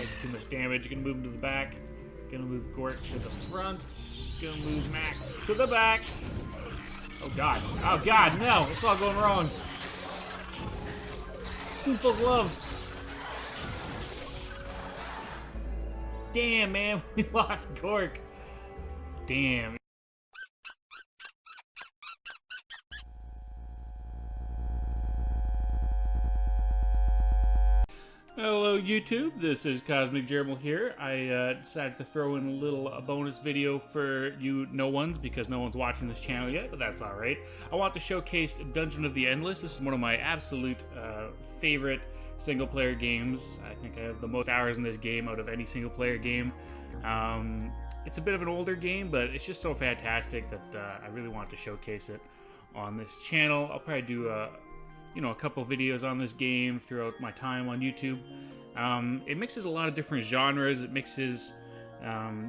taking too much damage. Gonna move him to the back. Gonna move Gork to the front. Gonna move Max to the back. Oh god. Oh god, no! It's all going wrong. Spoonful of love. Damn, man, we lost Gork. Damn. Hello YouTube, this is Cosmic Gerbil here. I decided to throw in a little bonus video for you no ones because no one's watching this channel yet, but that's alright. I want to showcase Dungeon of the Endless. This is one of my absolute favorite single player games. I think I have the most hours in this game out of any single player game. It's a bit of an older game, but it's just so fantastic that I really want to showcase it on this channel. I'll probably do a couple videos on this game throughout my time on YouTube. It mixes a lot of different genres. It mixes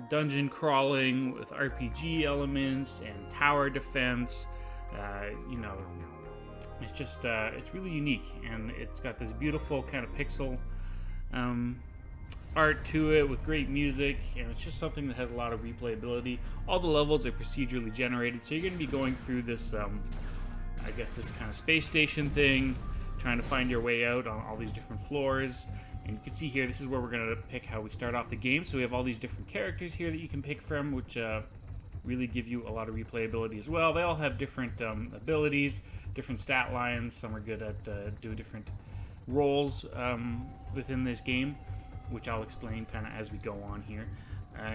dungeon crawling with RPG elements and tower defense. It's just it's really unique, and it's got this beautiful kind of pixel art to it with great music, and it's just something that has a lot of replayability. All the levels are procedurally generated, so you're going to be going through this I guess this kind of space station thing, trying to find your way out on all these different floors. And you can see here, this is where we're going to pick how we start off the game. So we have all these different characters here that you can pick from, which really give you a lot of replayability as well. They all have different abilities, different stat lines. Some are good at doing different roles within this game, which I'll explain kind of as we go on here.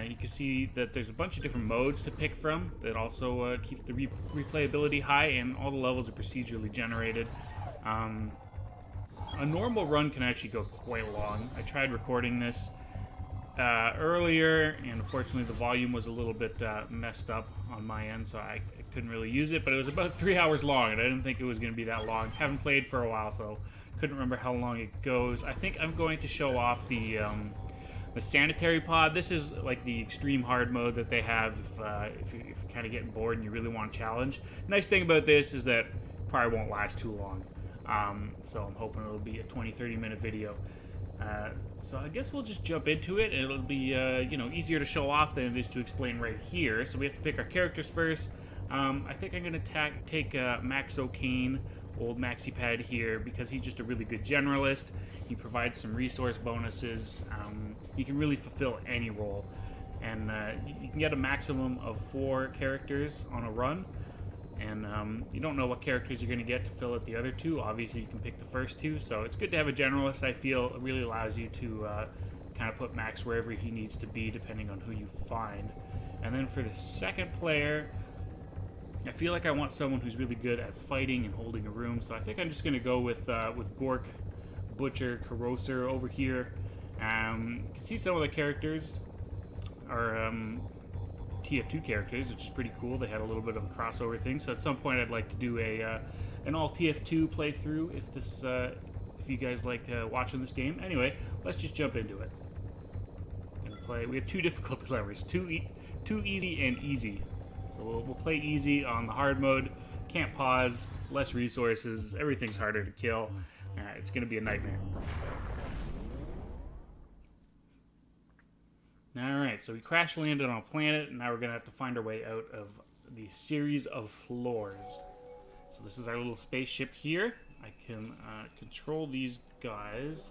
You can see that there's a bunch of different modes to pick from that also keep the replayability high, and all the levels are procedurally generated. A normal run can actually go quite long. I tried recording this earlier, and unfortunately the volume was a little bit messed up on my end, so I couldn't really use it, but it was about 3 hours long, and I didn't think it was going to be that long. Haven't played for a while, so couldn't remember how long it goes. I think I'm going to show off the Sanitary pod. This is like the extreme hard mode that they have if you're kind of getting bored and you really want a challenge. Nice thing about this is that it probably won't last too long. So I'm hoping it'll be a 20-30 minute video. So I guess we'll just jump into it, and it'll be easier to show off than it is to explain right here. So we have to pick our characters first. I think I'm going to take Max O'Kane, old Maxi Pad here, because he's just a really good generalist. He provides some resource bonuses. He can really fulfill any role, and you can get a maximum of 4 characters on a run, and you don't know what characters you're going to get to fill out the other 2. Obviously you can pick the first 2, so it's good to have a generalist. I feel it really allows you to kind of put Max wherever he needs to be depending on who you find. And then for the second player, I feel like I want someone who's really good at fighting and holding a room, so I think I'm just going to go with Gork, Butcher, Corrosive over here. You can see some of the characters are TF2 characters, which is pretty cool. They had a little bit of a crossover thing, so at some point I'd like to do an all TF2 playthrough if you guys like watching this game. Anyway, let's just jump into it. We have 2 difficulty levels, too easy and easy. So we'll play easy on the hard mode. Can't pause, less resources, everything's harder to kill. It's going to be a nightmare. Alright, so we crash landed on a planet, and now we're going to have to find our way out of the series of floors. So this is our little spaceship here. I can control these guys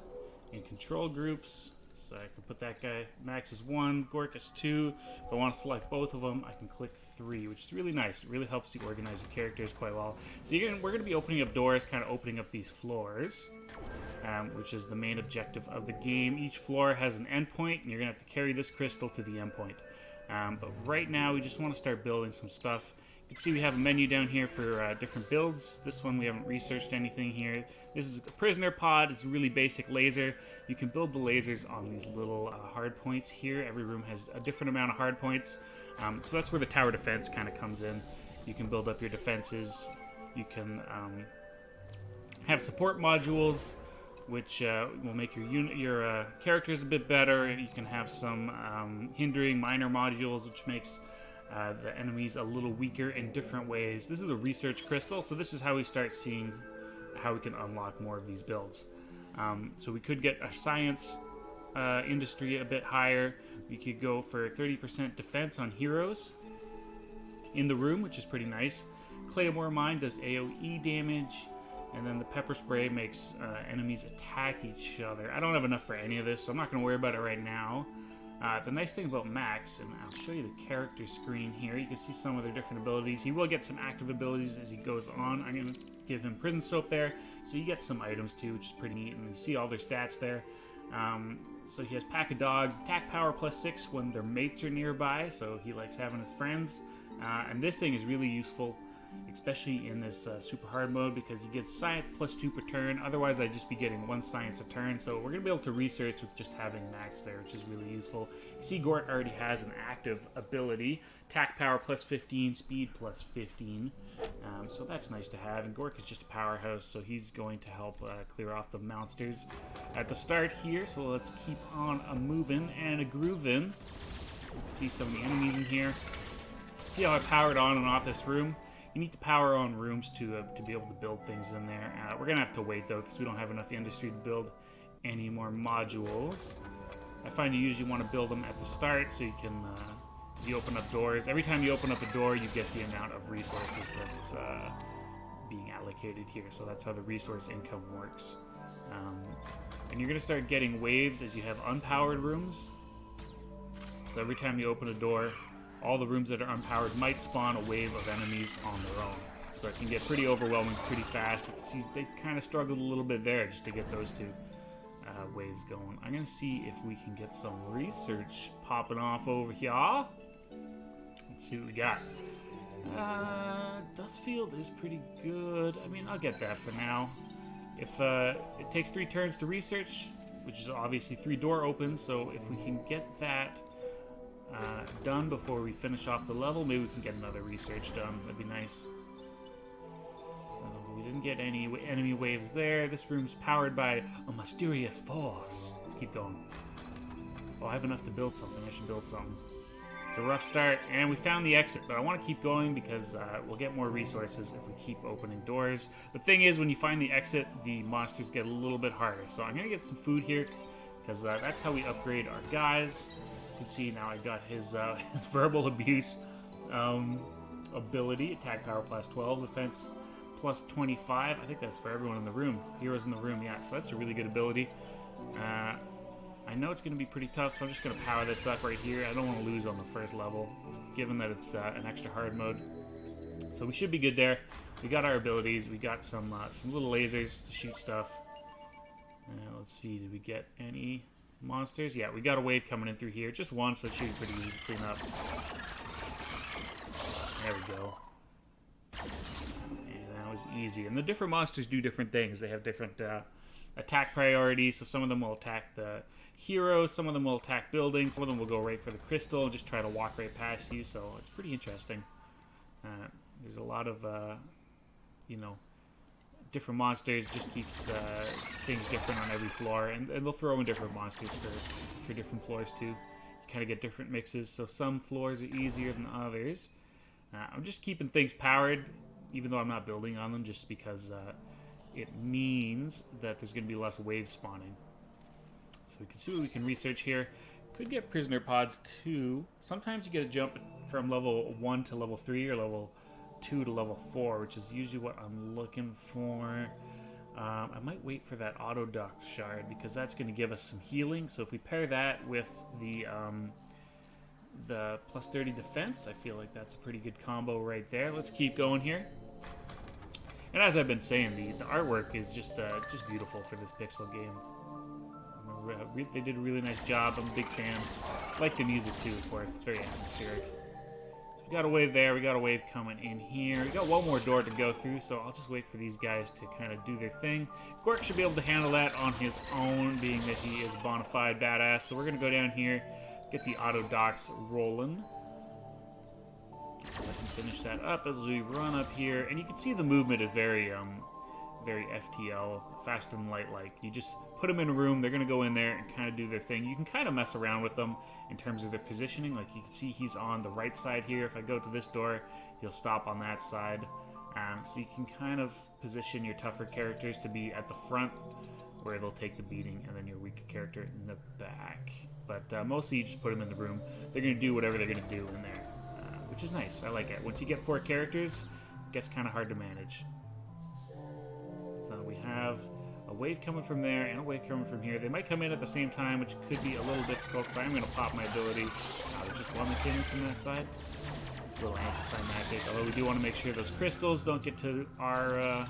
in control groups. So I can put that guy, Max is 1, Gork is 2. If I want to select both of them, I can click 3, which is really nice. It really helps you organize your characters quite well. So we're going to be opening up doors, kind of opening up these floors, which is the main objective of the game. Each floor has an endpoint, and you're going to have to carry this crystal to the endpoint. But right now, we just want to start building some stuff. You can see we have a menu down here for different builds. This one, we haven't researched anything here. This is a prisoner pod. It's a really basic laser. You can build the lasers on these little hard points here. Every room has a different amount of hard points. So that's where the tower defense kind of comes in. You can build up your defenses. You can have support modules, which will make your characters a bit better. You can have some hindering minor modules, which makes the enemies a little weaker in different ways. This is a research crystal, so this is how we start seeing how we can unlock more of these builds. So we could get a science industry a bit higher. We could go for 30% defense on heroes in the room, which is pretty nice. Claymore Mine does AoE damage, and then the pepper spray makes enemies attack each other. I don't have enough for any of this, so I'm not going to worry about it right now. The nice thing about Max, and I'll show you the character screen here, you can see some of their different abilities. He will get some active abilities as he goes on. I'm going to give him Prison Soap there, so you get some items too, which is pretty neat, and you see all their stats there. So he has Pack of Dogs, attack power +6 when their mates are nearby, so he likes having his friends. And this thing is really useful, especially in this super hard mode, because you get science +2 per turn. Otherwise I'd just be getting 1 science a turn, so we're going to be able to research with just having Max there, which is really useful. You see Gort already has an active ability, attack power +15, speed +15, so that's nice to have. And Gork is just a powerhouse, so he's going to help clear off the monsters at the start here. So let's keep on moving and a grooving. You can see some of the enemies in here. See how I powered on and off this room? You need to power on rooms to be able to build things in there. We're going to have to wait, though, because we don't have enough industry to build any more modules. I find you usually want to build them at the start so you can, as you open up doors. Every time you open up a door, you get the amount of resources that's being allocated here. So that's how the resource income works. And you're going to start getting waves as you have unpowered rooms. So every time you open a door, all the rooms that are unpowered might spawn a wave of enemies on their own. So it can get pretty overwhelming pretty fast. You can see they kind of struggled a little bit there just to get those two waves going. I'm going to see if we can get some research popping off over here. Let's see what we got. Dustfield is pretty good. I mean, I'll get that for now. If it takes 3 turns to research, which is obviously 3 door opens, so if we can get that done before we finish off the level, maybe we can get another research done. That'd be nice. So we didn't get any enemy waves there. This room's powered by a mysterious force. Let's keep going. Oh, I have enough to build something. I should build something. It's a rough start, and we found the exit, but I want to keep going because we'll get more resources if we keep opening doors. The thing is, when you find the exit, the monsters get a little bit harder. So I'm going to get some food here because that's how we upgrade our guys. You can see now I got his verbal abuse ability, attack power +12, defense +25. I think that's for everyone in the room. Heroes in the room, yeah, so that's a really good ability. I know it's going to be pretty tough, so I'm just going to power this up right here. I don't want to lose on the first level, given that it's an extra hard mode. So we should be good there. We got our abilities. We got some little lasers to shoot stuff. Let's see, did we get any monsters? Yeah, we got a wave coming in through here. Just one, so it should be pretty easy to clean up. There we go. And that was easy. And the different monsters do different things. They have different attack priorities, so some of them will attack the heroes, some of them will attack buildings, some of them will go right for the crystal and just try to walk right past you, so it's pretty interesting. There's a lot of, you know, different monsters, just keeps things different on every floor, and they'll throw in different monsters for different floors too. You kind of get different mixes, so some floors are easier than others. I'm just keeping things powered, even though I'm not building on them, just because it means that there's going to be less waves spawning. So we can see what we can research here. Could get prisoner pods too. Sometimes you get a jump from level 1 to level 3 or level 2 to level 4, which is usually what I'm looking for. I might wait for that auto dock shard because that's going to give us some healing. So if we pair that with the +30 defense, I feel like that's a pretty good combo right there. Let's keep going here. And as I've been saying, the artwork is just beautiful for this pixel game. They did a really nice job. I'm a big fan. I like the music too, of course. It's very atmospheric. So we got a wave there. We got a wave coming in here. We got one more door to go through, so I'll just wait for these guys to kind of do their thing. Gork should be able to handle that on his own, being that he is a bona fide badass. So we're going to go down here, get the auto docks rolling. Let me finish that up as we run up here. And you can see the movement is very FTL, faster than light like. You just put them in a room, they're going to go in there and kind of do their thing. You can kind of mess around with them in terms of their positioning. Like you can see he's on the right side here. If I go to this door, he'll stop on that side. So you can kind of position your tougher characters to be at the front where they'll take the beating, and then your weaker character in the back. But mostly you just put them in the room. They're going to do whatever they're going to do in there, which is nice. I like it. Once you get 4 characters, it gets kind of hard to manage. So we have a wave coming from there and a wave coming from here. They might come in at the same time, which could be a little difficult, so I'm going to pop my ability. There's just one that came in from that side. A little anticlimactic, although we do want to make sure those crystals don't get to our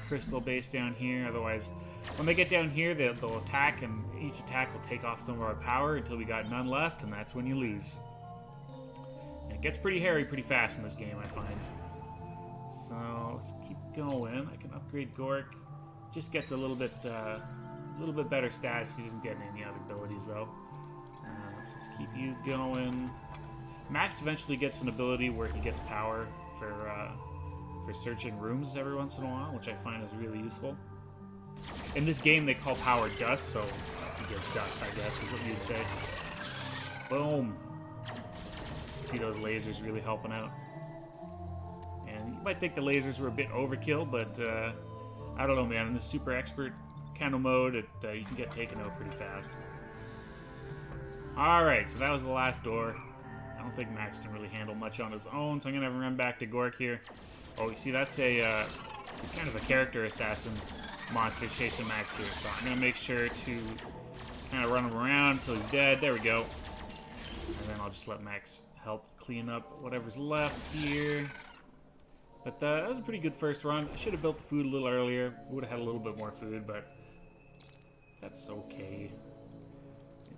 crystal base down here. Otherwise, when they get down here, they'll attack, and each attack will take off some of our power until we got none left, and that's when you lose. And it gets pretty hairy pretty fast in this game, I find. So let's keep going. I can upgrade Gork. Just gets a little bit better stats. He doesn't get any other abilities though. Let's keep you going. Max eventually gets an ability where he gets power for searching rooms every once in a while, which I find is really useful. In this game, they call power dust, so he gets dust, I guess, is what you'd say. Boom. See those lasers really helping out. And you might think the lasers were a bit overkill, but I don't know, man. In the super expert kind of mode, you can get taken out pretty fast. Alright, so that was the last door. I don't think Max can really handle much on his own, so I'm going to run back to Gork here. Oh, you see, that's a kind of a character assassin monster chasing Max here, so I'm going to make sure to kind of run him around until he's dead. There we go. And then I'll just let Max help clean up whatever's left here. But that was a pretty good first run. I should have built the food a little earlier. Would have had a little bit more food, but that's okay.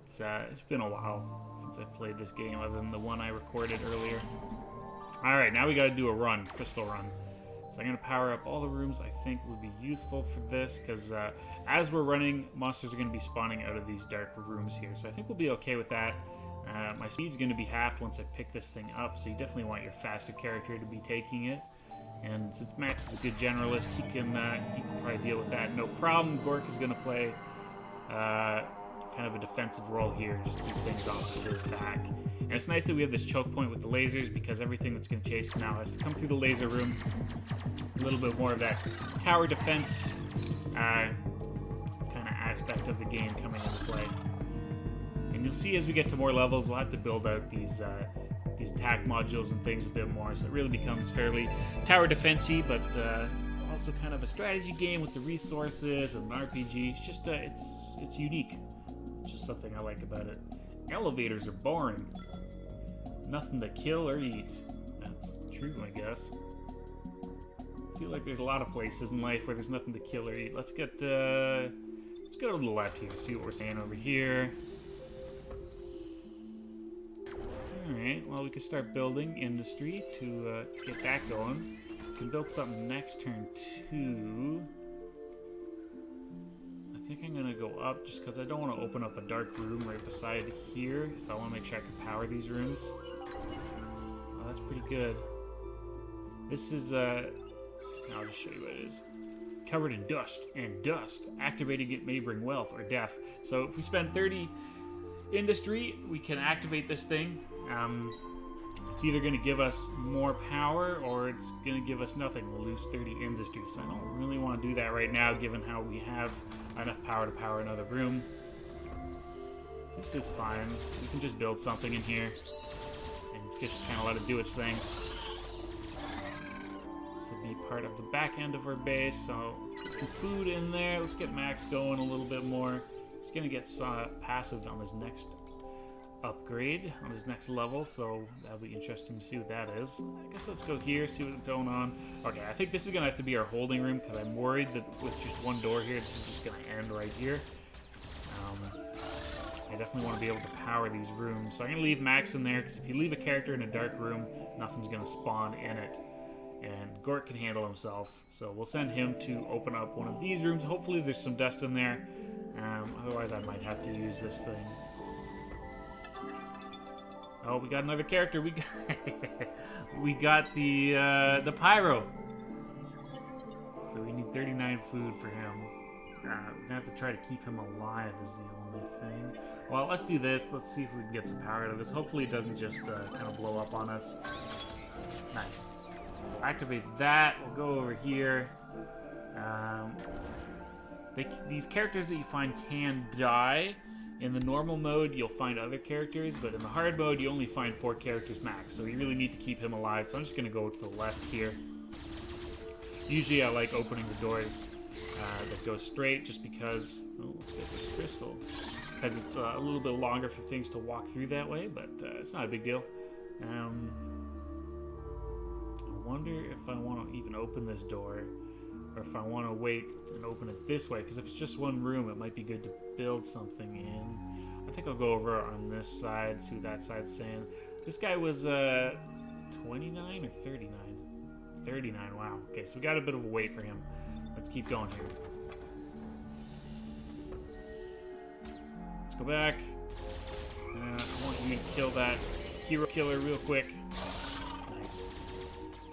It's been a while since I played this game, other than the one I recorded earlier. Alright, now we gotta do a run, crystal run. So I'm gonna power up all the rooms I think would be useful for this, because as we're running, monsters are gonna be spawning out of these dark rooms here. So I think we'll be okay with that. My speed's gonna be halved once I pick this thing up, so you definitely want your faster character to be taking it. And since Max is a good generalist, he can probably deal with that no problem. Gork is gonna play kind of a defensive role here, just to keep things off of his back. And it's nice that we have this choke point with the lasers, because everything that's going to chase him now has to come through the laser room. A little bit more of that tower defense kind of aspect of the game coming into play. And you'll see as we get to more levels, we'll have to build out these attack modules and things a bit more, so it really becomes fairly tower defensy, but also kind of a strategy game with the resources and an RPG. It's just it's unique. It's just something I like about it. Elevators are boring. Nothing to kill or eat. That's true, I guess. I feel like there's a lot of places in life where there's nothing to kill or eat. Let's go to the left here, see what we're saying over here. Alright, well, we can start building industry to get that going. We can build something next turn too. I think I'm going to go up just because I don't want to open up a dark room right beside here. So I want to make sure I can power these rooms. Oh, that's pretty good. This is, I'll just show you what it is. Covered in dust, and dust. Activating it may bring wealth or death. So if we spend 30 industry, we can activate this thing. It's either going to give us more power or it's going to give us nothing. We'll lose 30 industry. So I don't really want to do that right now, given how we have enough power to power another room. This is fine. We can just build something in here and just kind of let it do its thing. This will be part of the back end of our base. So put some food in there. Let's get Max going a little bit more. He's going to get passive on his next upgrade, on his next level, so that'll be interesting to see what that is. I guess let's go here, see what's going on. Okay, I think this is going to have to be our holding room, because I'm worried that with just one door here, this is just going to end right here. I definitely want to be able to power these rooms, so I'm going to leave Max in there, because if you leave a character in a dark room, nothing's going to spawn in it. And Gork can handle himself, so we'll send him to open up one of these rooms. Hopefully there's some dust in there, otherwise I might have to use this thing. Oh, we got another character. We got the pyro. So we need 39 food for him. We're gonna have to try to keep him alive is the only thing. Well, let's do this. Let's see if we can get some power out of this. Hopefully it doesn't just kind of blow up on us. Nice. So activate that. We'll go over here. these characters that you find can die. In the normal mode, you'll find other characters, but in the hard mode, you only find 4 characters max, so you really need to keep him alive. So I'm just going to go to the left here. Usually I like opening the doors that go straight, just because... Oh, let's get this crystal. Because it's a little bit longer for things to walk through that way, but it's not a big deal. I wonder if I want to even open this door, or if I want to wait and open it this way, because if it's just one room, it might be good to build something in. I think I'll go over on this side, see what that side's saying. This guy was 29 or 39? 39, wow. Okay, so we got a bit of a wait for him. Let's keep going here. Let's go back. I want you to kill that hero killer real quick. Nice.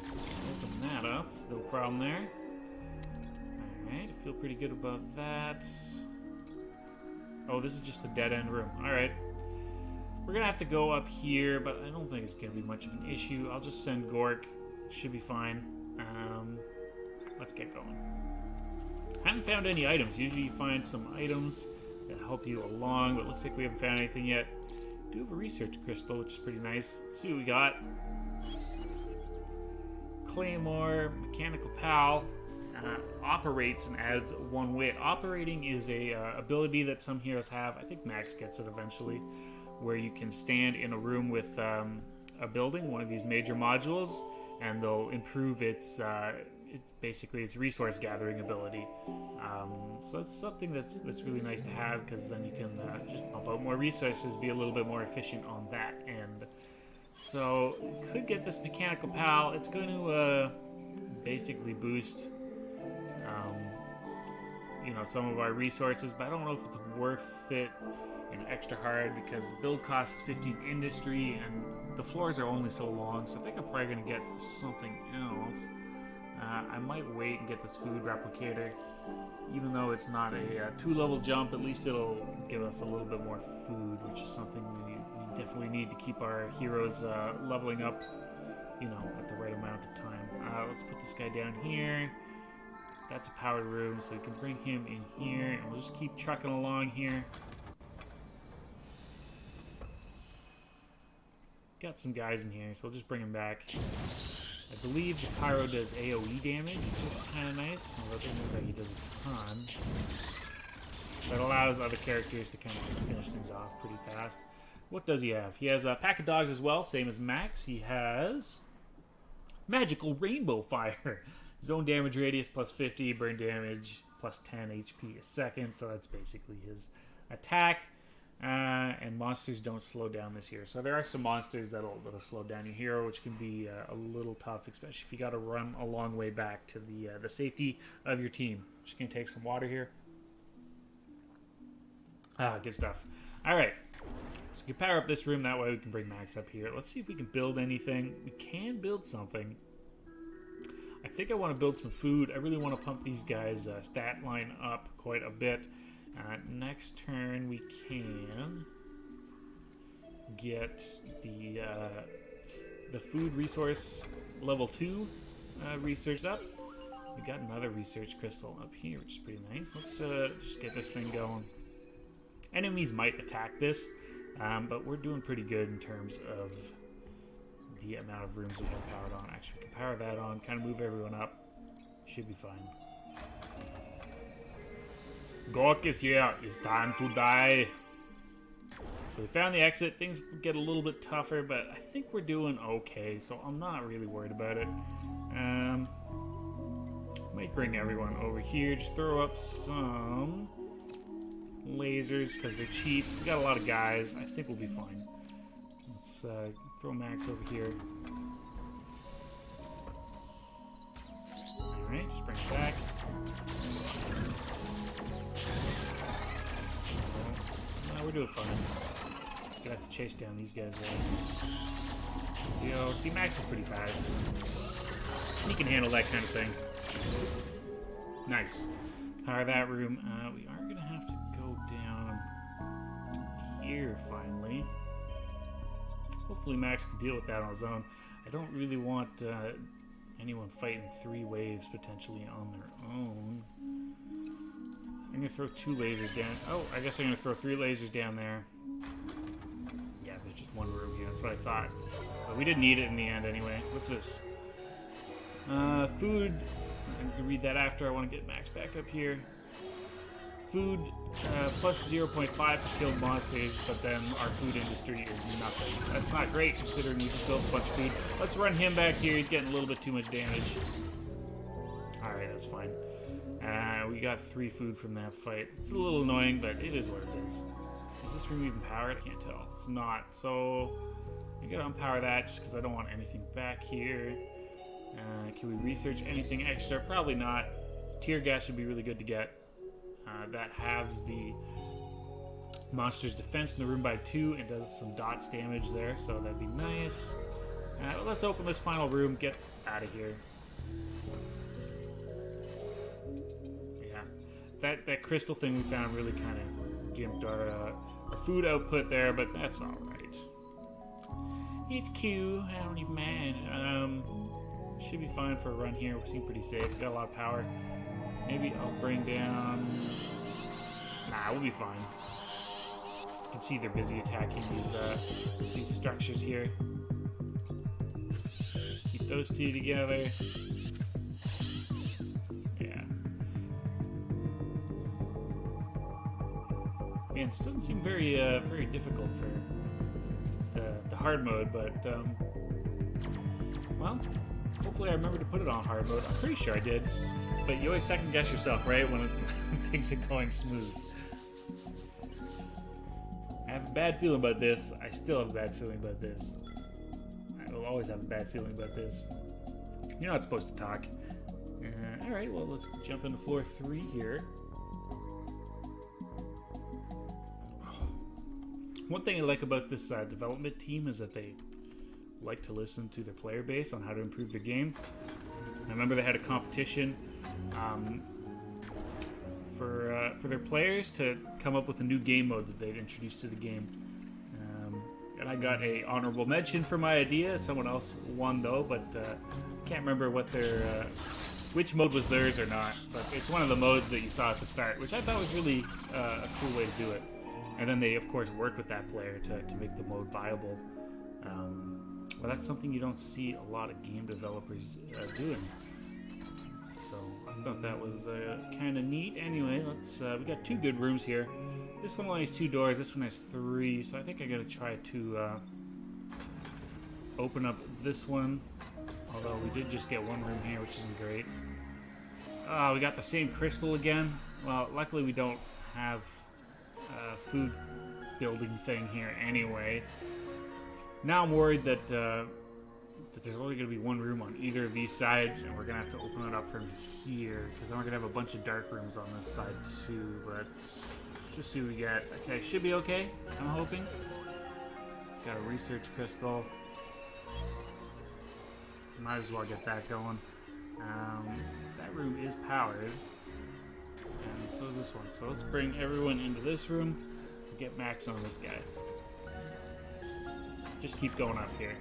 Open that up. No problem there. Alright, I feel pretty good about that. Oh, this is just a dead-end room. Alright. We're gonna have to go up here, but I don't think it's gonna be much of an issue. I'll just send Gork. Should be fine. Let's get going. I haven't found any items. Usually you find some items that help you along, but it looks like we haven't found anything yet. We do have a research crystal, which is pretty nice. Let's see what we got. Claymore, mechanical pal. Operates and adds 1 wit. Operating is a ability that some heroes have. I think Max gets it eventually, where you can stand in a room with a building, one of these major modules, and they'll improve its basically its resource gathering ability. So that's something that's really nice to have, because then you can just pump out more resources, be a little bit more efficient on that end. So could get this mechanical pal. It's going to basically boost some of our resources, but I don't know if it's worth it in extra hard, because the build cost is 15 industry and the floors are only so long, so I think I'm probably going to get something else. I might wait and get this food replicator. Even though it's not a 2-level jump, at least it'll give us a little bit more food, which is something we definitely need to keep our heroes leveling up, at the right amount of time. Let's put this guy down here. That's a powered room, so we can bring him in here, and we'll just keep trucking along here. Got some guys in here, so we'll just bring him back. I believe the pyro does AoE damage, which is kind of nice, although I don't know that he does a ton. That allows other characters to kind of finish things off pretty fast. What does he have? He has a pack of dogs as well, same as Max. He has magical rainbow fire. Zone damage radius plus 50, burn damage plus 10 HP a second, so that's basically his attack. And monsters don't slow down this hero. So there are some monsters that'll slow down your hero, which can be a little tough, especially if you got to run a long way back to the safety of your team. Just gonna take some water here. Good stuff. All right, so we can power up this room. That way we can bring Max up here. Let's see if we can build anything. We can build something. I think I want to build some food. I really want to pump these guys' stat line up quite a bit. Next turn we can get the food resource level 2 researched up. We got another research crystal up here, which is pretty nice. Let's just get this thing going. Enemies might attack this, but we're doing pretty good in terms of the amount of rooms we have powered on. Actually, we can power that on, kind of move everyone up. Should be fine. Gork is here. It's time to die. So we found the exit. Things get a little bit tougher, but I think we're doing okay, so I'm not really worried about it. Might bring everyone over here. Just throw up some lasers because they're cheap. We got a lot of guys. I think we'll be fine. Let's throw Max over here. Alright, just bring it back. No, we're doing fine. Gonna have to chase down these guys though. See, Max is pretty fast. He can handle that kind of thing. Nice. Power that room. We are gonna have to go down here finally. Hopefully Max can deal with that on his own. I don't really want anyone fighting 3 waves potentially on their own. I'm gonna throw 2 lasers down. Oh, I guess I'm gonna throw 3 lasers down there. Yeah, there's just 1 room here. That's what I thought. But we didn't need it in the end anyway. What's this? Food. I'm gonna read that after. I want to get Max back up here. Food plus 0.5 for killed monsters, but then our food industry is nothing. That's not great considering we just built a bunch of food. Let's run him back here. He's getting a little bit too much damage. Alright, that's fine. We got 3 food from that fight. It's a little annoying, but it is what it is. Is this room even powered? I can't tell. It's not. So I gotta unpower that just because I don't want anything back here. Can we research anything extra? Probably not. Tear gas would be really good to get. That halves the monster's defense in the room by 2 and does some dots damage there, so that'd be nice. Let's open this final room, get out of here. Yeah, that crystal thing we found really kind of gimped our food output there, but that's alright. It's cute, I don't even mind. Should be fine for a run here, we seem pretty safe, got a lot of power. Maybe I'll bring down... Nah, we'll be fine. You can see they're busy attacking these structures here. Keep those 2 together. Yeah. Man, this doesn't seem very very difficult for the hard mode, but well, hopefully I remember to put it on hard mode. I'm pretty sure I did. But you always second guess yourself, right? When things are going smooth. I have a bad feeling about this. I still have a bad feeling about this. I will always have a bad feeling about this. You're not supposed to talk. Alright, well, let's jump into floor 3 here. One thing I like about this development team is that they like to listen to their player base on how to improve their game. I remember they had a competition for their players to come up with a new game mode that they'd introduce to the game. And I got a honorable mention for my idea. Someone else won though, but can't remember what their which mode was theirs or not. But it's one of the modes that you saw at the start, which I thought was really a cool way to do it. And then they, of course, worked with that player to make the mode viable. But that's something you don't see a lot of game developers doing. So I thought that was kind of neat. Anyway, let's. We got 2 good rooms here. This one only has 2 doors. This one has 3. So I think I gotta try to open up this one. Although we did just get 1 room here, which isn't great. We got the same crystal again. Well, luckily we don't have a food building thing here anyway. Now I'm worried that there's only going to be 1 room on either of these sides, and we're going to have to open it up from here, because then we're going to have a bunch of dark rooms on this side too, but let's just see what we get. Okay, should be okay, I'm hoping. Got a research crystal. Might as well get that going. That room is powered, and so is this one. So let's bring everyone into this room and get Max on this guy. Just keep going up here.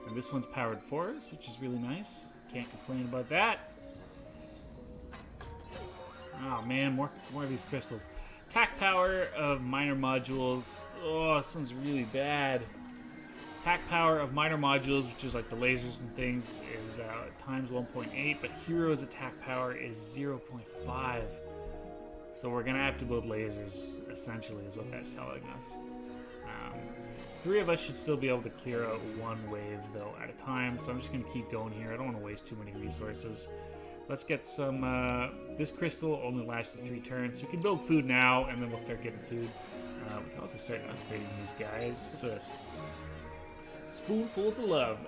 And this one's powered for us, which is really nice. Can't complain about that. Oh man, more of these crystals. Attack power of minor modules. Oh, this one's really bad. Attack power of minor modules, which is like the lasers and things, is times 1.8, but heroes attack power is 0.5. So we're gonna have to build lasers, essentially, is what that's telling us. 3 of us should still be able to clear out 1 wave, though, at a time, so I'm just going to keep going here. I don't want to waste too many resources. Let's get some... this crystal only lasts 3 turns, so we can build food now, and then we'll start getting food. We can also start upgrading these guys. What's this? Spoonfuls of love.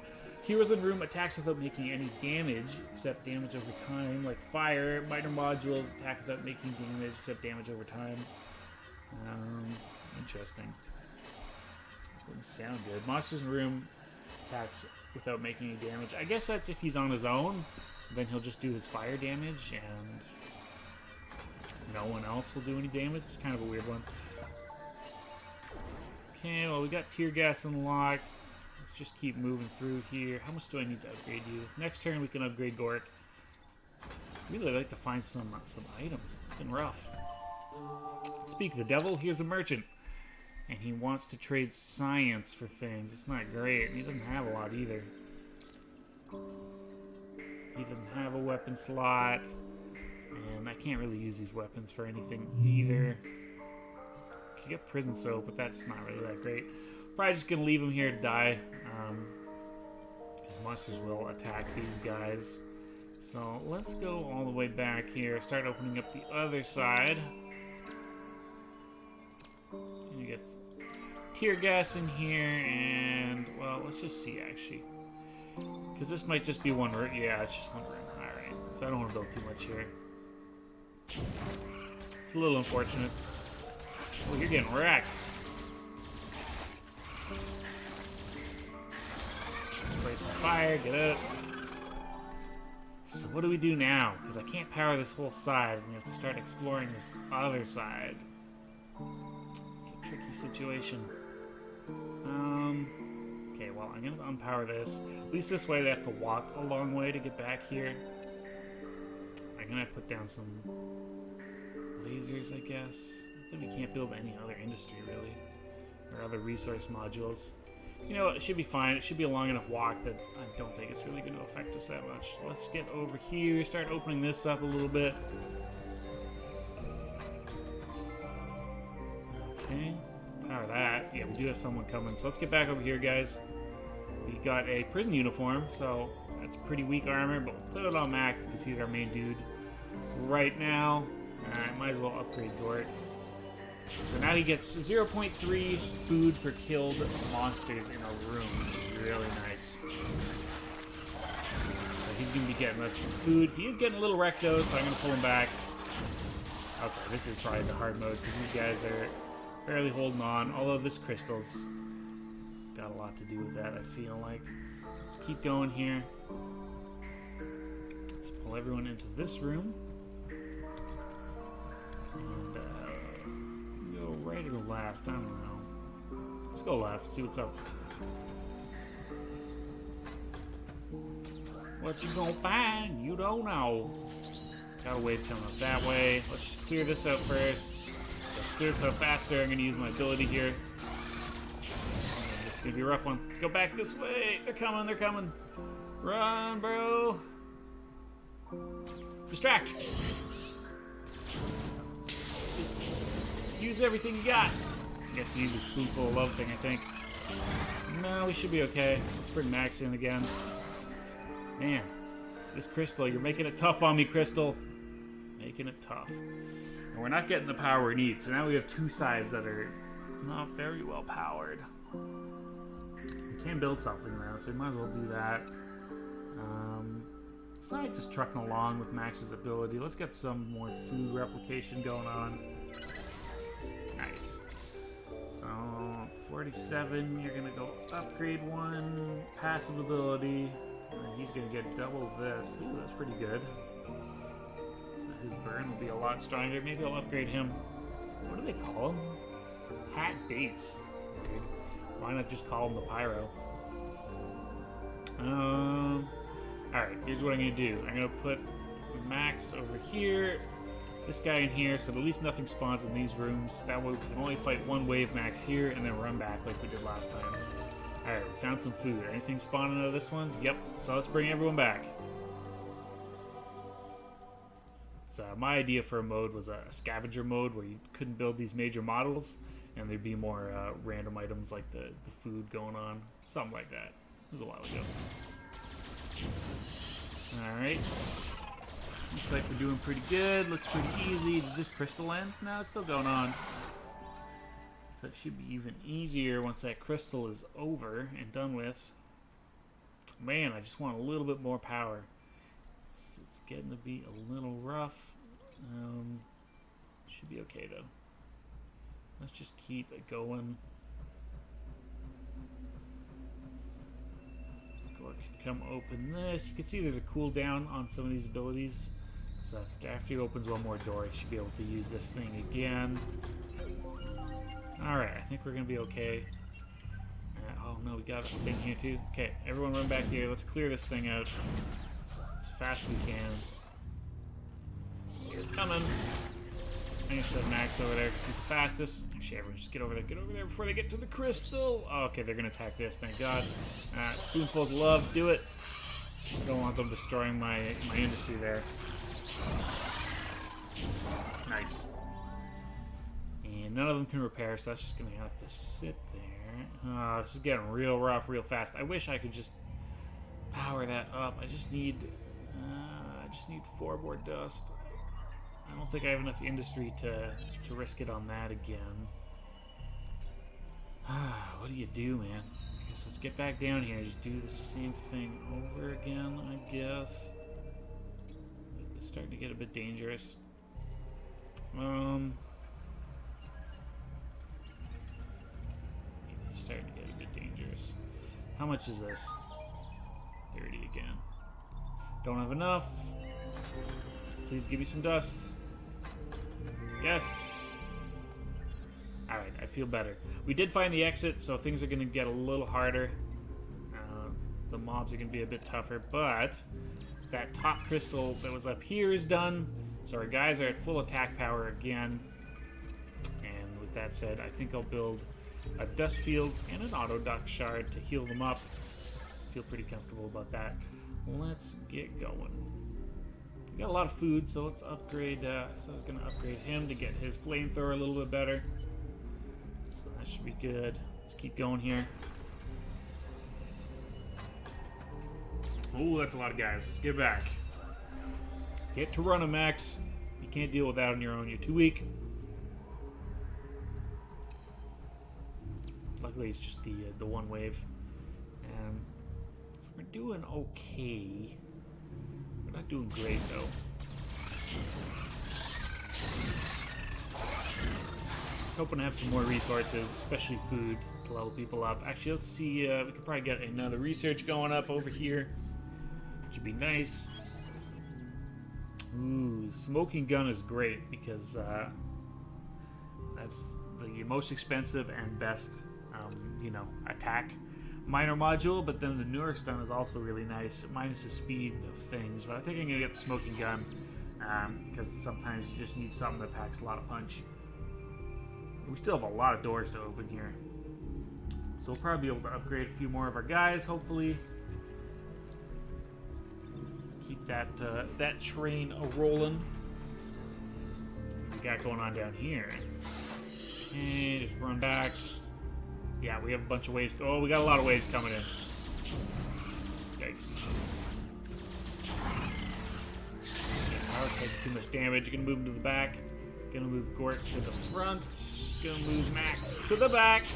Heroes in room attacks without making any damage, except damage over time, like fire. Minor modules attack without making damage, except damage over time. Interesting. Doesn't sound good. Monsters in the room attacks without making any damage. I guess that's if he's on his own. Then he'll just do his fire damage, and no one else will do any damage. It's kind of a weird one. Okay, well, we got tear gas unlocked. Let's just keep moving through here. How much do I need to upgrade you? Next turn, we can upgrade Goric. Really like to find some items. It's been rough. Speak of the devil, here's a merchant. And he wants to trade science for things. It's not great. He doesn't have a lot either. He doesn't have a weapon slot. And I can't really use these weapons for anything either. I can get prison soap, but that's not really that great. Probably just going to leave him here to die. Because monsters will attack these guys. So let's go all the way back here. Start opening up the other side. You get tear gas in here, and well, let's just see actually, because this might just be one room. Yeah, it's just one room. All right, so I don't want to build too much here. It's a little unfortunate. Oh, you're getting wrecked. Spray some fire. Get up. So what do we do now? Because I can't power this whole side, and we have to start exploring this other side. Tricky situation. Okay, well, I'm gonna unpower this. At least this way they have to walk a long way to get back here. I'm gonna put down some lasers, I guess. I think we can't build any other industry, really. Or other resource modules. You know, it should be fine. It should be a long enough walk that I don't think it's really gonna affect us that much. Let's get over here, start opening this up a little bit. Okay, power that. Yeah, we do have someone coming. So let's get back over here, guys. We got a prison uniform, so that's pretty weak armor, but we'll put it on max because he's our main dude right now. Alright, might as well upgrade Dork. So now he gets 0.3 food per killed monsters in a room, which is really nice. So he's going to be getting us some food. He is getting a little wrecked though, so I'm going to pull him back. Okay, this is probably the hard mode because these guys are barely holding on, although this crystal's got a lot to do with that, I feel like. Let's keep going here. Let's pull everyone into this room. And go right or left, I don't know. Let's go left, see what's up. What you gonna find? You don't know. Got a wave coming up that way. Let's just clear this out first. Let's clear this out faster. I'm gonna use my ability here. This is gonna be a rough one. Let's go back this way. They're coming, they're coming. Run, bro. Distract. Just use everything you got. You have to use a spoonful of love thing, I think. No, we should be okay. Let's bring Max in again. Man, this Crystal, you're making it tough on me, Crystal. Making it tough. And we're not getting the power we need, so now we have two sides that are not very well powered. We can build something though, so we might as well do that. Side just trucking along with Max's ability. Let's get some more food replication going on. Nice. So, 47, you're gonna go upgrade one passive ability. And then he's gonna get double this. Ooh, that's pretty good. So his burn will be a lot stronger. Maybe I'll upgrade him. What do they call him? Pat Bates. Why not just call him the Pyro? Alright, here's what I'm gonna do. I'm gonna put Max over here, this guy in here, so at least nothing spawns in these rooms. That way we can only fight one wave Max here and then run back like we did last time. Alright, we found some food. Anything spawning out of this one? Yep. So let's bring everyone back. So my idea for a mode was a scavenger mode where you couldn't build these major models and there'd be more random items like the food going on. Something like that. It was a while ago. Alright. Looks like we're doing pretty good. Looks pretty easy. Did this crystal end? No, it's still going on. So it should be even easier once that crystal is over and done with. Man, I just want a little bit more power. It's getting to be a little rough. Should be okay though. Let's just keep it going. Come open this. You can see there's a cooldown on some of these abilities. So after he opens one more door, he should be able to use this thing again. Alright, I think we're going to be okay. Oh no, we got a thing here too. Okay, everyone run back here. Let's clear this thing out as fast as we can. They're coming. I need to set Max over there because he's the fastest. Actually, everyone just get over there. Get over there before they get to the crystal. Oh, okay, they're going to attack this. Thank God. Spoonfuls of love. Do it. Don't want them destroying my industry there. Nice. And none of them can repair, so that's just going to have to sit there. This is getting real rough real fast. I wish I could just power that up. I just need 4 more dust. I don't think I have enough industry to risk it on that again. What do you do, man? I guess let's get back down here and just do the same thing over again, I guess. It's starting to get a bit dangerous. It's starting to get a bit dangerous. How much is this? 30 again. Don't have enough. Please give me some dust. Yes. Alright, I feel better. We did find the exit, so things are going to get a little harder. The mobs are going to be a bit tougher, but that top crystal that was up here is done. So our guys are at full attack power again. And with that said, I think I'll build a dust field and an auto duct shard to heal them up. Feel pretty comfortable about that. Let's get going. We got a lot of food, so let's upgrade. So I was going to upgrade him to get his flamethrower a little bit better. So that should be good. Let's keep going here. Oh, that's a lot of guys. Let's get back. Get to running, Max. You can't deal with that on your own. You're too weak. Luckily, it's just the one wave. So we're doing okay. We're not doing great, though. Just hoping to have some more resources, especially food, to level people up. Actually, let's see. We could probably get another research going up over here. Should be nice. Ooh, smoking gun is great because that's the most expensive and best, attack minor module. But then the newer stun is also really nice, minus the speed of things. But I think I'm gonna get the smoking gun because sometimes you just need something that packs a lot of punch. We still have a lot of doors to open here, so we'll probably be able to upgrade a few more of our guys, hopefully. Keep that train a-rolling. What we got going on down here? Okay, just run back. Yeah, we have a bunch of waves. Oh, we got a lot of waves coming in. Yikes. I was taking too much damage. Gonna move him to the back. Gonna move Gort to the front. Gonna move Max to the back.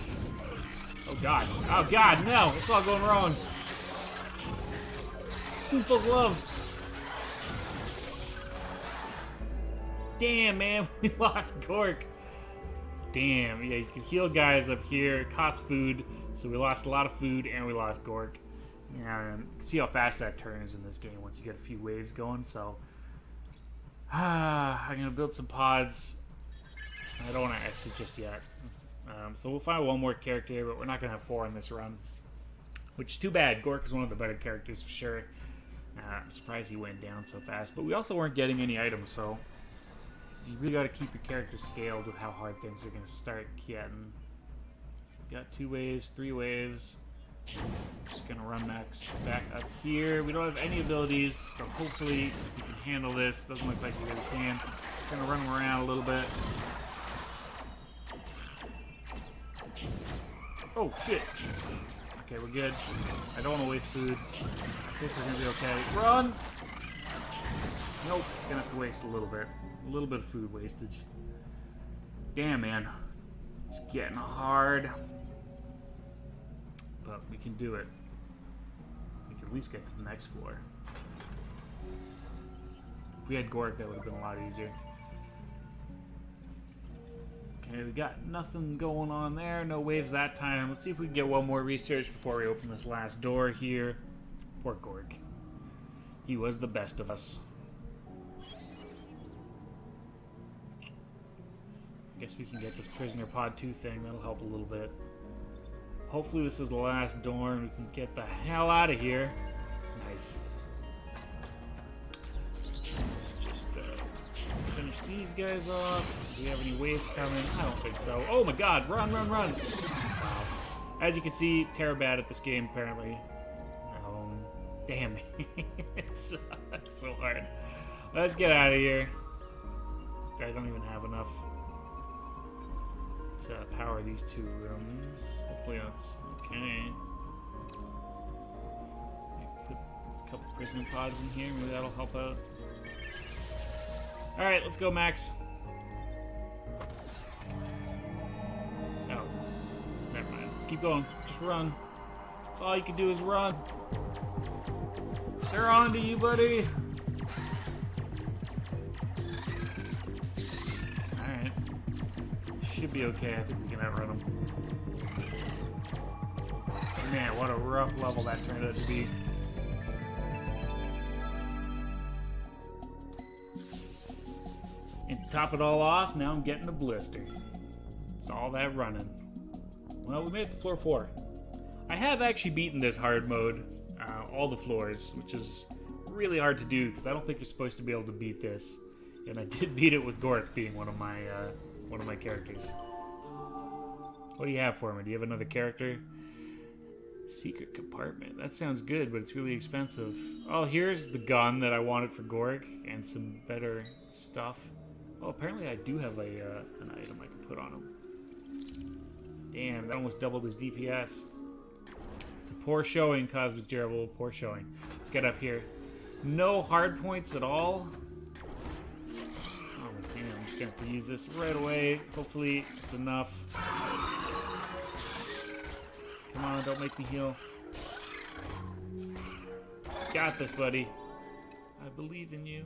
Oh god. Oh god, no! It's all going wrong. Spoonful of love. Damn, man, we lost Gork. Damn, yeah, you can heal guys up here. It costs food, so we lost a lot of food and we lost Gork. And you can see how fast that turns in this game once you get a few waves going. So, I'm gonna build some pods. I don't want to exit just yet. So we'll find one more character here, but we're not gonna have 4 in this run, which is too bad. Gork is one of the better characters for sure. I'm surprised he went down so fast, but we also weren't getting any items, so you really got to keep your character scaled with how hard things are going to start getting. We got 2 waves, 3 waves. Just going to run Max back up here. We don't have any abilities, so hopefully we can handle this. Doesn't look like we really can. Going to run him around a little bit. Oh, shit. Okay, we're good. I don't want to waste food. I think we're going to be okay. Run! Nope. Gonna have to waste a little bit. A little bit of food wastage. Damn, man. It's getting hard. But we can do it. We can at least get to the next floor. If we had Gork, that would have been a lot easier. Okay, we got nothing going on there. No waves that time. Let's see if we can get one more research before we open this last door here. Poor Gork. He was the best of us. Guess we can get this prisoner pod 2 thing. That'll help a little bit. Hopefully this is the last door and we can get the hell out of here. Nice. Just finish these guys off. Do we have any waves coming? I don't think so. Oh my god, run, run, run! Wow. As you can see, terrible bad at this game, apparently. Damn, it's so hard. Let's get out of here. I don't even have enough to power these 2 rooms. Hopefully that's okay. Put a couple prisoner pods in here, maybe that'll help out. Alright, let's go, Max. Oh, never mind. Let's keep going. Just run. That's all you can do is run. They're on to you, buddy. Alright. Should be okay. I think we can outrun them. Man, what a rough level that turned out to be. And to top it all off, now I'm getting a blister. It's all that running. Well, we made it to floor 4. I have actually beaten this hard mode, all the floors, which is really hard to do because I don't think you're supposed to be able to beat this. And I did beat it with Gork being one of my characters. What do you have for me? Do you have another character? Secret compartment. That sounds good, but it's really expensive. Oh, here's the gun that I wanted for Gork and some better stuff. Oh, apparently I do have an item I can put on him. Damn, that almost doubled his DPS. It's a poor showing, Cosmic Gerbil. Poor showing. Let's get up here. No hard points at all. Oh, man, I'm just going to have to use this right away. Hopefully it's enough. Come on, don't make me heal. Got this, buddy. I believe in you.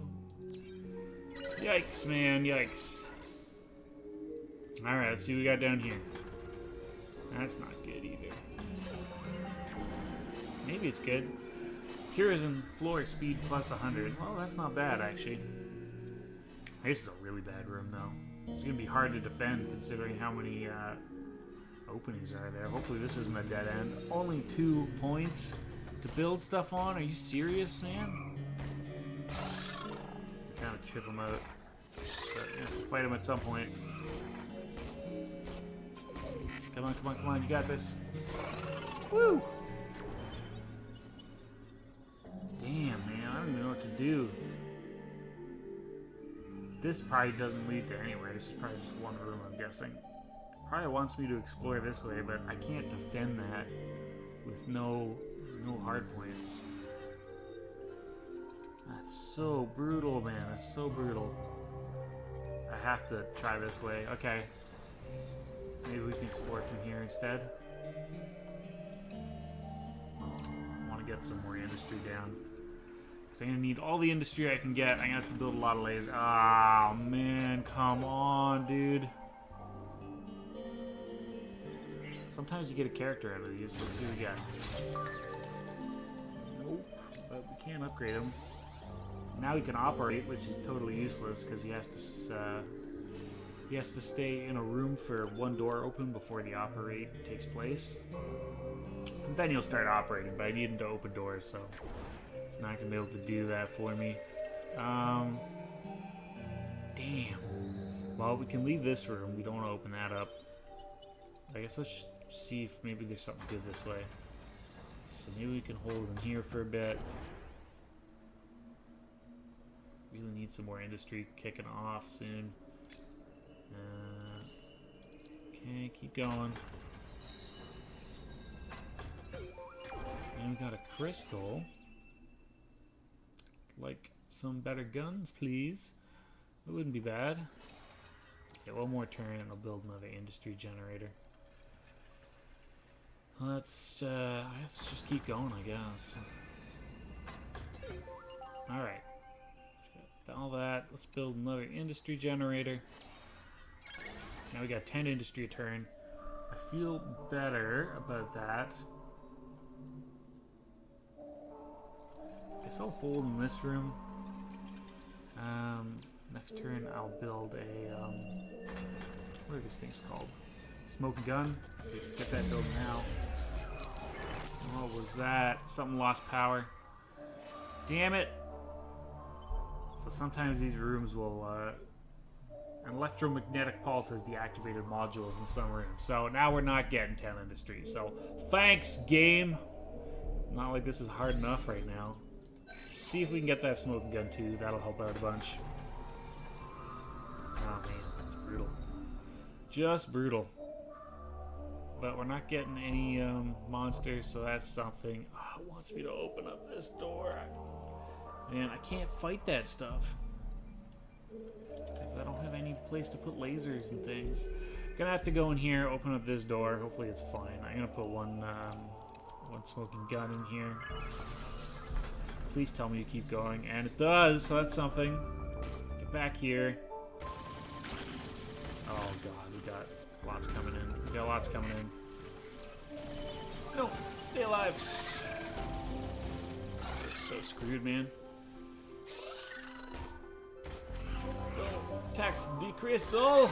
Yikes, man, yikes. Alright, let's see what we got down here. That's not good either. Maybe it's good. Cures and floor speed plus 100. Well, that's not bad, actually. This is a really bad room, though. It's going to be hard to defend, considering how many openings are there. Hopefully this isn't a dead end. Only 2 points to build stuff on? Are you serious, man? Kind of chip him out. But you have to fight him at some point. Come on, come on, come on. You got this. Woo! Damn, man. I don't even know what to do. This probably doesn't lead to anywhere. This is probably just one room, I'm guessing. It probably wants me to explore this way, but I can't defend that with no hard points. That's so brutal, man. That's so brutal. I have to try this way. Okay. Maybe we can explore from here instead. I want to get some more industry down. Because I'm going to need all the industry I can get. I'm going to have to build a lot of lasers. Oh, man. Come on, dude. Sometimes you get a character out of these. Let's see what we got. Nope. But we can't upgrade him. Now he can operate, which is totally useless because he has to stay in a room for one door open before the operate takes place. And then he'll start operating, but I need him to open doors, so he's not gonna be able to do that for me. Damn. Well, we can leave this room. We don't want to open that up. I guess let's see if maybe there's something good this way. So maybe we can hold him here for a bit. Really need some more industry kicking off soon. Okay, keep going. And we got a crystal. Like some better guns, please. It wouldn't be bad. Okay, one more turn and I'll build another industry generator. Let's just keep going, I guess. Alright. All that. Let's build another industry generator. Now we got 10 industry a turn. I feel better about that. Guess I'll hold in this room. Next turn I'll build a what are these things called? Smoke gun. So let's get that built now. What was that? Something lost power. Damn it! So sometimes these rooms will An electromagnetic pulse has deactivated modules in some rooms. So now we're not getting 10 industries. So thanks, game. Not like this is hard enough right now. See if we can get that smoking gun too. That'll help out a bunch. Oh man, that's brutal. Just brutal. But we're not getting any monsters, so that's something. Oh, it wants me to open up this door. Man, I can't fight that stuff. Because I don't have any place to put lasers and things. Gonna have to go in here, open up this door. Hopefully it's fine. I'm gonna put one smoking gun in here. Please tell me you keep going. And it does, so that's something. Get back here. Oh god, we got lots coming in. We got lots coming in. No, stay alive. We're so screwed, man. Attack the crystal.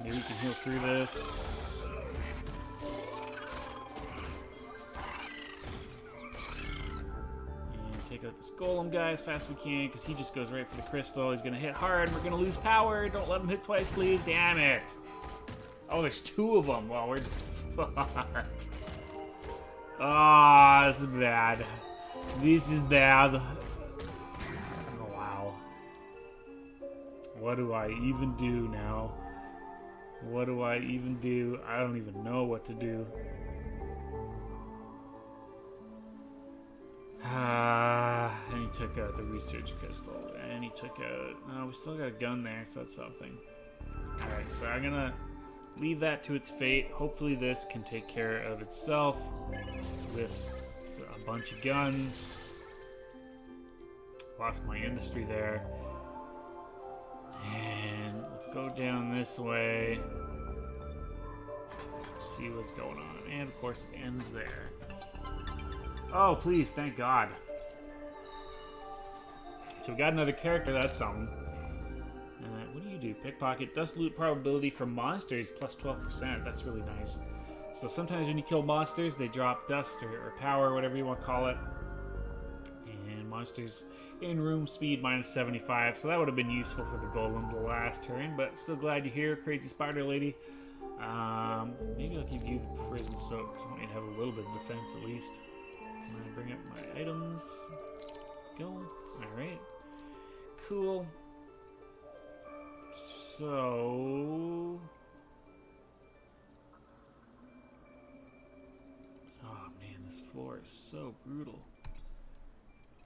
Maybe we can heal through this. And take out this golem guy as fast as we can, because he just goes right for the crystal. He's gonna hit hard, and we're gonna lose power. Don't let him hit twice, please. Damn it. Oh, there's two of them. Well, we're just fucked. Ah, this is bad. This is bad. Oh, wow. What do I even do now? What do I even do? I don't even know what to do. And he took out the research crystal. And he took out... No, we still got a gun there, so that's something. Alright, so I'm gonna leave that to its fate. Hopefully this can take care of itself with a bunch of guns. Lost my industry there. And go down this way. See what's going on. And of course it ends there. Oh, please, thank God. So we got another character, that's something. What do you do? Pickpocket. Dust loot probability for monsters plus 12%. That's really nice. So sometimes when you kill monsters, they drop dust or power, whatever you want to call it. And monsters in room speed minus 75. So that would have been useful for the golem the last turn. But still glad you're here, crazy spider lady. Maybe I'll give you the prison soak because I might have a little bit of defense at least. I'm going to bring up my items. Go. Alright. Cool. So... Oh man, this floor is so brutal.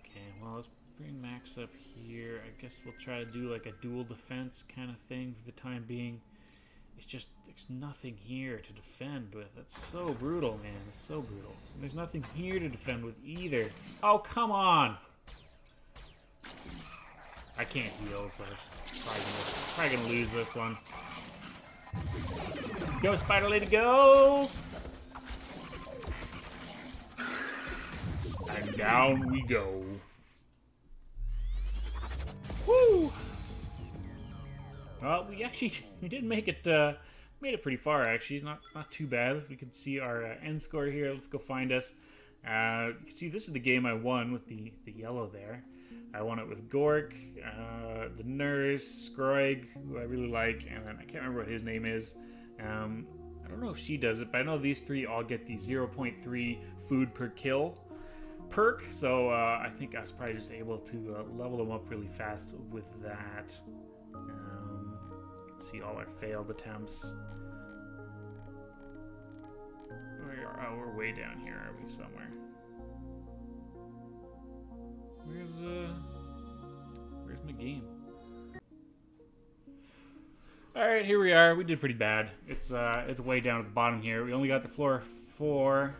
Okay, well let's bring Max up here. I guess we'll try to do like a dual defense kind of thing for the time being. It's just, there's nothing here to defend with. That's so brutal, man. It's so brutal. And there's nothing here to defend with either. Oh, come on! I can't heal, so I'm probably gonna lose this one. Go, Spider Lady, go! And down we go. Woo! Well, we did make it, made it pretty far, actually. Not too bad. We can see our end score here. Let's go find us. You can see this is the game I won with the yellow there. I won it with Gork, the nurse, Scroig, who I really like, and then I can't remember what his name is. I don't know if she does it, but I know these three all get the 0.3 food per kill perk, so I think I was probably just able to level them up really fast with that. You can see all our failed attempts. We're way down here, are we, somewhere? Where's my game? Alright, here we are. We did pretty bad. It's way down at the bottom here. We only got to floor 4.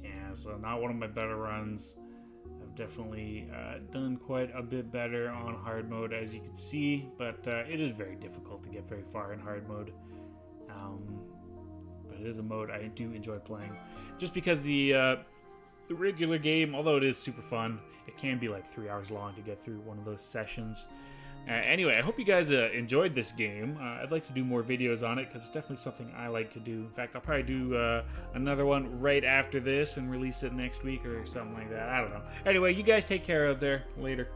Yeah, so not one of my better runs. I've definitely done quite a bit better on hard mode, as you can see, but it is very difficult to get very far in hard mode. But it is a mode I do enjoy playing. Just because the regular game, although it is super fun, it can be like 3 hours long to get through one of those sessions. Anyway, I hope you guys enjoyed this game. I'd like to do more videos on it because it's definitely something I like to do. In fact, I'll probably do another one right after this and release it next week or something like that. I don't know. Anyway, you guys take care out there. Later.